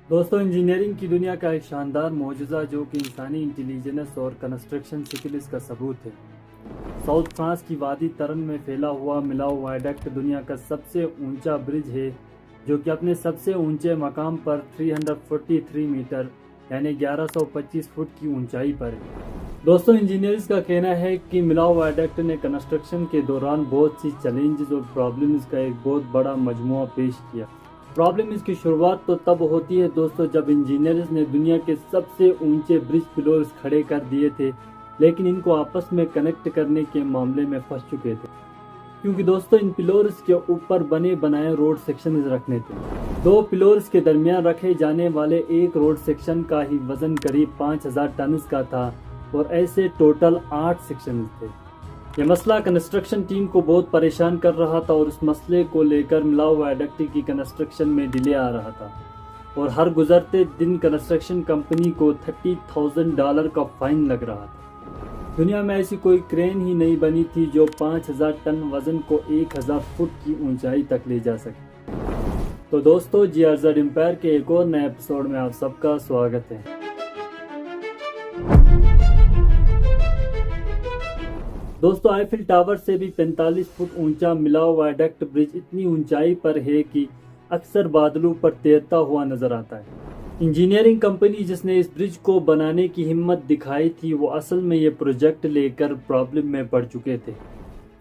دوستوں انجینئرنگ کی دنیا کا ایک شاندار معجزہ جو کہ انسانی انٹیلیجنس اور کنسٹرکشن سکلز کا ثبوت ہے۔ ساؤتھ فرانس کی وادی ترن میں پھیلا ہوا ملاؤ وائڈکٹ دنیا کا سب سے اونچا برج ہے جو کہ اپنے سب سے اونچے مقام پر 343 میٹر یعنی 1125 فٹ کی اونچائی پر ہے۔ دوستوں انجینئرز کا کہنا ہے کہ ملاؤ وائڈکٹ نے کنسٹرکشن کے دوران بہت سی چیلنجز اور پرابلمز کا ایک بہت بڑا مجموعہ پیش کیا۔ پرابلمز کی شروعات تو تب ہوتی ہے دوستوں جب انجینئرز نے دنیا کے سب سے اونچے برج پلورز کھڑے کر دیے تھے لیکن ان کو آپس میں کنیکٹ کرنے کے معاملے میں پھنس چکے تھے، کیونکہ دوستوں ان پلورز کے اوپر بنے بنائے روڈ سیکشنز رکھنے تھے۔ دو پلورز کے درمیان رکھے جانے والے ایک روڈ سیکشن کا ہی وزن قریب 5000 ٹنز کا تھا اور ایسے ٹوٹل 8 سیکشنز تھے۔ یہ مسئلہ کنسٹرکشن ٹیم کو بہت پریشان کر رہا تھا اور اس مسئلے کو لے کر ملاؤ وائڈکٹ کی کنسٹرکشن میں ڈیلے آ رہا تھا اور ہر گزرتے دن کنسٹرکشن کمپنی کو $30,000 کا فائن لگ رہا تھا۔ دنیا میں ایسی کوئی کرین ہی نہیں بنی تھی جو 5000 ٹن وزن کو 1000 فٹ کی اونچائی تک لے جا سکے۔ تو دوستو GRZ امپائر کے ایک اور نئے ایپیسوڈ میں آپ سب کا سواگت ہے۔ دوستو آئیفل ٹاور سے بھی 45 فٹ اونچا ملاؤ وائڈکٹ برج اتنی اونچائی پر ہے کہ اکثر بادلوں پر تیرتا ہوا نظر آتا ہے۔ انجینئرنگ کمپنی جس نے اس برج کو بنانے کی ہمت دکھائی تھی وہ اصل میں یہ پروجیکٹ لے کر پرابلم میں پڑ چکے تھے۔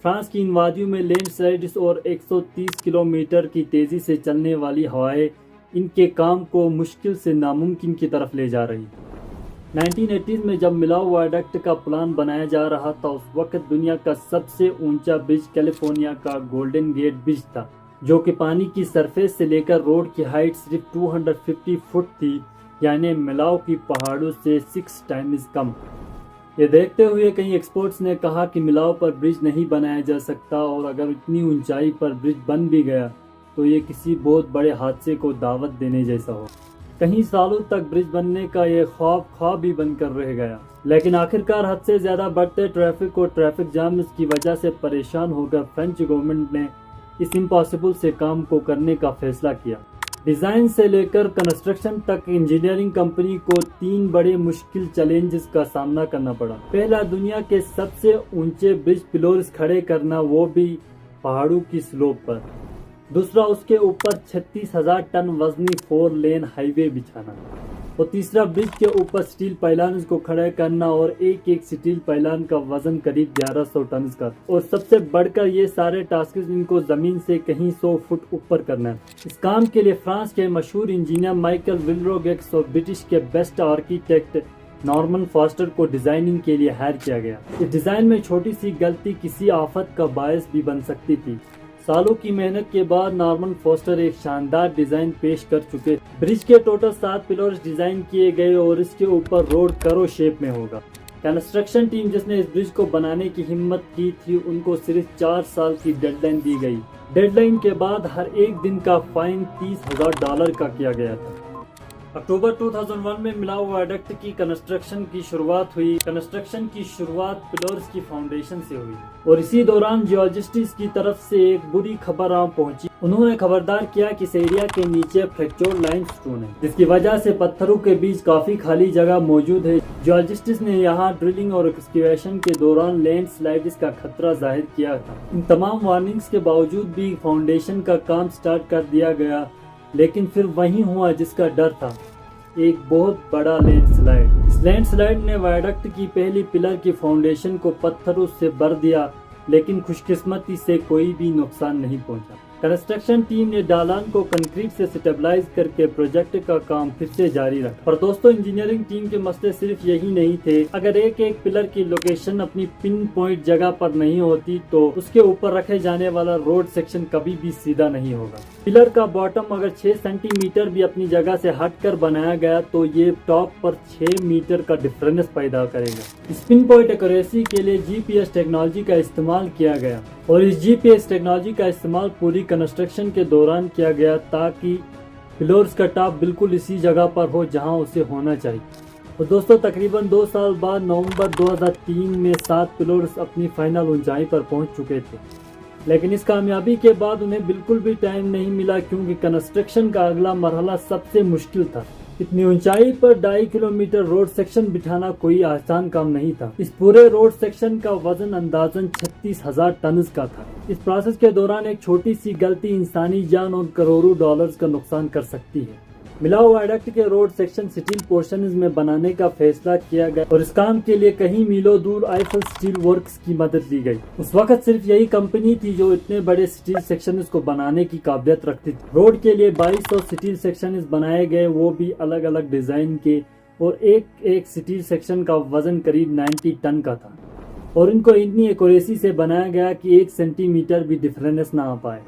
فرانس کی ان وادیوں میں لینڈ سلائڈز اور 130 کلومیٹر کی تیزی سے چلنے والی ہوائیں ان کے کام کو مشکل سے ناممکن کی طرف لے جا رہی۔ 1980s میں جب ملاؤ وائڈکٹ کا پلان بنایا جا رہا تھا اس وقت دنیا کا سب سے اونچا برج کیلیفورنیا کا گولڈن گیٹ برج تھا جو کہ پانی کی سرفیس سے لے کر روڈ کی ہائٹ صرف 250 فٹ تھی، یعنی ملاؤ کی پہاڑوں سے 6 ٹائمز کم۔ یہ دیکھتے ہوئے کئی ایکسپرٹس نے کہا کہ ملاؤ پر برج نہیں بنایا جا سکتا اور اگر اتنی اونچائی پر برج بن بھی گیا تو یہ کسی بہت بڑے حادثے کو دعوت دینے جیسا ہو۔ کئی سالوں تک برج بننے کا یہ خواب ہی بن کر رہ گیا، لیکن آخرکار حد سے زیادہ بڑھتے ٹریفک اور ٹریفک جامز کی وجہ سے پریشان ہو کر فرینچ گورنمنٹ نے اس امپاسبل سے کام کو کرنے کا فیصلہ کیا۔ ڈیزائن سے لے کر کنسٹرکشن تک انجینئرنگ کمپنی کو 3 بڑے مشکل چیلنجز کا سامنا کرنا پڑا۔ پہلا، دنیا کے سب سے اونچے برج پلورز کھڑے کرنا، وہ بھی پہاڑوں کی سلوپ پر۔ دوسرا، اس کے اوپر 36,000 ٹن وزنی 4 لین ہائی وے بچھانا۔ اور تیسرا، برج کے اوپر سٹیل پائلانز کو کھڑے کرنا اور ایک سٹیل پائلان کا وزن قریب 1100 ٹنز کا۔ اور سب سے بڑھ کر یہ سارے ٹاسکز ان کو زمین سے کہیں 100 فٹ اوپر کرنا ہے۔ اس کام کے لیے فرانس کے مشہور انجینئر مائیکل ولروگیکس اور برٹش کے بیسٹ آرکیٹیکٹ نارمن فاسٹر کو ڈیزائننگ کے لیے ہائر کیا گیا۔ اس ڈیزائن میں چھوٹی سی غلطی کسی آفت کا باعث بھی بن سکتی تھی۔ سالوں کی محنت کے بعد نارمن فاسٹر ایک شاندار ڈیزائن پیش کر چکے۔ برج کے ٹوٹل 7 پلرز ڈیزائن کیے گئے اور اس کے اوپر روڈ کرو شیپ میں ہوگا۔ کنسٹرکشن ٹیم جس نے اس برج کو بنانے کی ہمت کی تھی ان کو صرف 4 سال کی ڈیڈ لائن دی گئی۔ ڈیڈ لائن کے بعد ہر ایک دن کا فائن $30,000 کا کیا گیا تھا۔ اکتوبر 2001 میں ملاؤ وائڈکٹ کی کنسٹرکشن کی شروعات ہوئی۔ کنسٹرکشن کی شروعات پلرز کی فاؤنڈیشن سے ہوئی اور اسی دوران جیولوجسٹس کی طرف سے ایک بری خبر آ پہنچی۔ انہوں نے خبردار کیا کہ اس ایریا کے نیچے فریکچر لائم سٹون ہے جس کی وجہ سے پتھروں کے بیچ کافی خالی جگہ موجود ہے۔ جیولوجسٹس نے یہاں ڈرلنگ اور ایکسکیویشن کے دوران لینڈ سلائڈز کا خطرہ ظاہر کیا تھا۔ ان تمام وارننگز کے باوجود بھی فاؤنڈیشن کا کام سٹارٹ کر دیا گیا، لیکن پھر وہی ہوا جس کا ڈر تھا، ایک بہت بڑا لینڈ سلائیڈ۔ اس لینڈ سلائیڈ نے وائڈکٹ کی پہلی پلر کی فاؤنڈیشن کو پتھروں سے بھر دیا، لیکن خوش قسمتی سے کوئی بھی نقصان نہیں پہنچا۔ کنسٹرکشن ٹیم نے ڈالان کو کنکریٹ سے سٹیبلائز کر کے پروجیکٹ کا کام پھر سے جاری رکھا۔ پر دوستو انجینئرنگ ٹیم کے مسئلے صرف یہی نہیں تھے۔ اگر ایک پلر کی لوکیشن اپنی پن پوائنٹ جگہ پر نہیں ہوتی تو اس کے اوپر رکھے جانے والا روڈ سیکشن کبھی بھی سیدھا نہیں ہوگا۔ پلر کا باٹم اگر 6 سینٹی میٹر بھی اپنی جگہ سے ہٹ کر بنایا گیا تو یہ ٹاپ پر 6 میٹر کا ڈفرینس پیدا کرے گا۔ اس پن پوائنٹ ایکوریسی کے لیے GPS ٹیکنالوجی کا استعمال کیا گیا اور اس GPS ٹیکنالوجی کا استعمال پوری کنسٹرکشن کے دوران کیا گیا تاکہ پلرز کا ٹاپ بالکل اسی جگہ پر ہو جہاں اسے ہونا چاہیے۔ اور دوستو تقریباً 2 سال بعد نومبر 2003 میں 7 پلرز اپنی فائنل اونچائی پر پہنچ چکے تھے۔ لیکن اس کامیابی کے بعد انہیں بالکل بھی ٹائم نہیں ملا کیونکہ کنسٹرکشن کا اگلا مرحلہ سب سے مشکل تھا۔ اتنی اونچائی پر 2.5 کلومیٹر روڈ سیکشن بٹھانا کوئی آسان کام نہیں تھا۔ اس پورے روڈ سیکشن کا وزن اندازاً 36,000 ٹنز کا تھا۔ اس پروسیس کے دوران ایک چھوٹی سی غلطی انسانی جان اور کروڑوں ڈالرز کا نقصان کر سکتی ہے۔ ملاؤ وائڈکٹ کے روڈ سیکشن سٹیل پورشنز میں بنانے کا فیصلہ کیا گیا اور اس کام کے لیے کہیں میلوں دور آئیفل سٹیل ورکس کی مدد لی گئی۔ اس وقت صرف یہی کمپنی تھی جو اتنے بڑے سٹیل سیکشنز کو بنانے کی قابلیت رکھتی تھی۔ روڈ کے لیے 2200 سٹیل سیکشنز بنائے گئے، وہ بھی الگ الگ ڈیزائن کے، اور ایک سٹیل سیکشن کا وزن قریب 90 ٹن کا تھا، اور ان کو اتنی ایکوریسی سے بنایا گیا کہ 1 سینٹی میٹر بھی ڈفرینس نہ آ پائے۔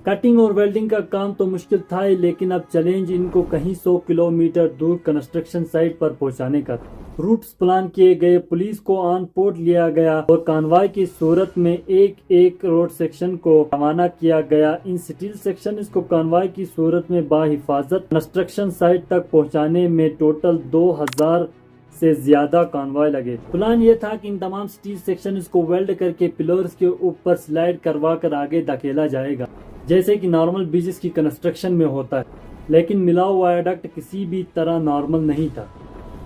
کٹنگ اور ویلڈنگ کا کام تو مشکل تھا ہی، لیکن اب چیلنج ان کو کہیں 100 کلومیٹر دور کنسٹرکشن سائٹ پر پہنچانے کا تھا۔ روٹس پلان کیے گئے، پولیس کو آن پورٹ لیا گیا اور کانوائے کی صورت میں ایک روڈ سیکشن کو روانہ کیا گیا۔ ان سٹیل سیکشنز کو کانوائے کی صورت میں باحفاظت کنسٹرکشن سائٹ تک پہنچانے میں ٹوٹل 2000 سے زیادہ کانوائے لگے تھے۔ پلان یہ تھا کہ ان تمام سٹیل سیکشنز کو ویلڈ کر کے پلرز کے اوپر سلائیڈ کروا کر آگے دھکیلا جائے گا، جیسے کہ نارمل برجز کی کنسٹرکشن میں ہوتا ہے، لیکن ملاؤ وائڈکٹ کسی بھی طرح نارمل نہیں تھا۔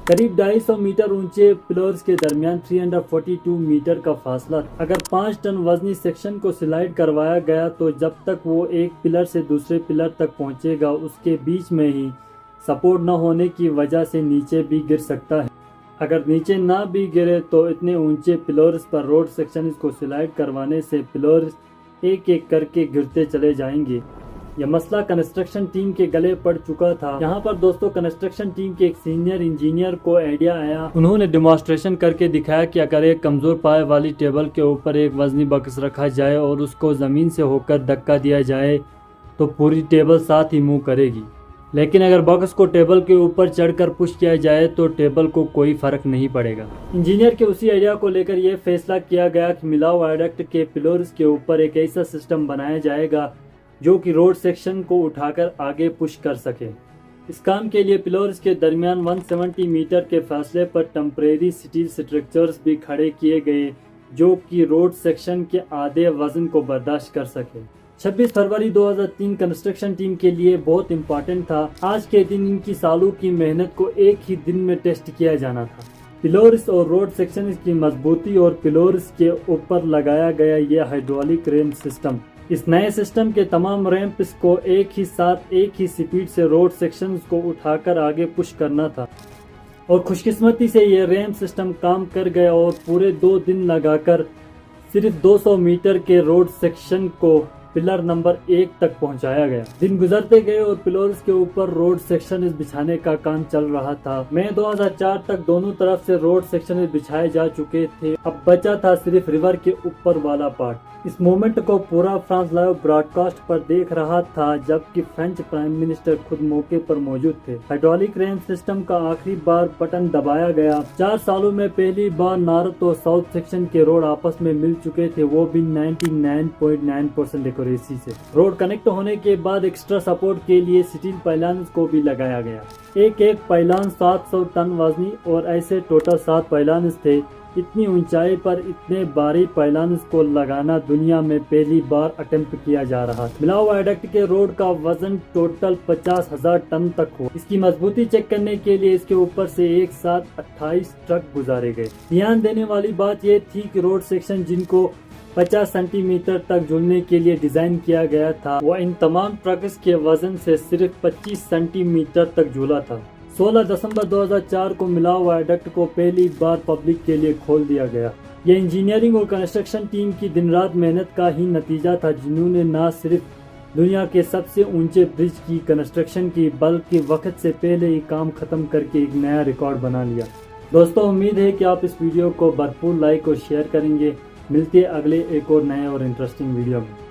قریب 250 میٹر اونچے پلرز کے درمیان 342 میٹر کا فاصلہ تھا۔ اگر 5 ٹن وزنی سیکشن کو سلائیڈ کروایا گیا تو جب تک وہ ایک پلر سے دوسرے پلر تک پہنچے گا، اس کے بیچ میں ہی سپورٹ نہ ہونے کی وجہ سے نیچے بھی گر سکتا ہے۔ اگر نیچے نہ بھی گرے تو اتنے اونچے پلرز پر روڈ سیکشنز کو سلائیڈ کروانے سے پلرز ایک ایک کر کے گرتے چلے جائیں گے۔ یہ مسئلہ کنسٹرکشن ٹیم کے گلے پڑ چکا تھا۔ یہاں پر دوستو کنسٹرکشن ٹیم کے ایک سینئر انجینئر کو آئیڈیا آیا۔ انہوں نے ڈیمانسٹریشن کر کے دکھایا کہ اگر ایک کمزور پائے والی ٹیبل کے اوپر ایک وزنی باکس رکھا جائے اور اس کو زمین سے ہو کر دھکا دیا جائے تو پوری ٹیبل ساتھ ہی موو کرے گی، لیکن اگر باکس کو ٹیبل کے اوپر چڑھ کر پش کیا جائے تو ٹیبل کو کوئی فرق نہیں پڑے گا۔ انجینئر کے اسی آئیڈیا کو لے کر یہ فیصلہ کیا گیا کہ ملاؤ وائڈکٹ کے پلرز کے اوپر ایک ایسا سسٹم بنایا جائے گا جو کہ روڈ سیکشن کو اٹھا کر آگے پش کر سکے۔ اس کام کے لیے پلرز کے درمیان 170 میٹر کے فاصلے پر ٹمپریری سٹیل سٹرکچرز بھی کھڑے کیے گئے جو کہ روڈ سیکشن کے آدھے وزن کو برداشت کر سکے۔ 26 فروری 2003 کنسٹرکشن ٹیم کے لیے بہت امپورٹنٹ تھا۔ آج کے دن ان کی سالوں کی محنت کو ایک ہی دن میں ٹیسٹ کیا جانا تھا۔ پلرز اور روڈ سیکشنز کی مضبوطی اور پلرز کے اوپر لگایا گیا یہ ہائیڈرولک ریمپ سسٹم۔ اس نئے سسٹم کے تمام ریمپس کو ایک ہی ساتھ ایک ہی سپیڈ سے روڈ سیکشنز کو اٹھا کر آگے پش کرنا تھا، اور خوش قسمتی سے یہ ریمپ سسٹم کام کر گیا اور پورے 2 دن لگا کر صرف 200 میٹر کے روڈ سیکشن کو پلر نمبر 1 تک پہنچایا گیا۔ دن گزرتے گئے اور پلرز کے اوپر روڈ سیکشنز بچھانے کا کام چل رہا تھا۔ مئی 2004 تک دونوں طرف سے روڈ سیکشنز بچھائے جا چکے تھے، اب بچا تھا صرف ریور کے اوپر والا پارٹ۔ اس مومنٹ کو پورا فرانس لائیو براڈ کاسٹ پر دیکھ رہا تھا، جبکہ فرینچ پرائم منسٹر خود موقع پر موجود تھے۔ ہائیڈرولک ریمپ سسٹم کا آخری بار بٹن دبایا گیا۔ 4 سالوں میں پہلی بار نارتھ اور ساؤتھ سیکشن کے روڈ آپس میں مل چکے تھے، وہ بھی 99.9% ایکوریسی سے۔ روڈ کنیکٹ ہونے کے بعد ایکسٹرا سپورٹ کے لیے سٹیل پائلانز کو بھی لگایا گیا۔ ایک پائلان 700 ٹن وزنی اور ایسے ٹوٹل 7 پائلانز تھے۔ اتنی اونچائی پر اتنے بھاری پائلانز کو لگانا دنیا میں پہلی بار اٹمپٹ کیا جا رہا تھا۔ ملاؤ وائڈکٹ کے روڈ کا وزن ٹوٹل 50,000 ٹن تک ہو۔ اس کی مضبوطی چیک کرنے کے لیے اس کے اوپر سے ایک ساتھ 28 ٹرک گزارے گئے۔ دھیان دینے والی بات یہ تھی کہ روڈ سیکشن جن کو 50 سینٹی میٹر تک جھولنے کے لیے ڈیزائن کیا گیا تھا، وہ ان تمام ٹرکس کے وزن سے صرف 25 سینٹی میٹر تک جھولا تھا۔ 16 دسمبر 2004 کو ملاؤ وائڈکٹ کو پہلی بار پبلک کے لیے کھول دیا گیا۔ یہ انجینئرنگ اور کنسٹرکشن ٹیم کی دن رات محنت کا ہی نتیجہ تھا، جنہوں نے نہ صرف دنیا کے سب سے اونچے برج کی کنسٹرکشن کی بلکہ وقت سے پہلے ہی کام ختم کر کے ایک نیا ریکارڈ بنا لیا۔ دوستو، امید ہے کہ آپ اس ویڈیو کو بھرپور لائک اور شیئر کریں گے۔ ملتے اگلے ایک اور نئے اور انٹرسٹنگ ویڈیو میں۔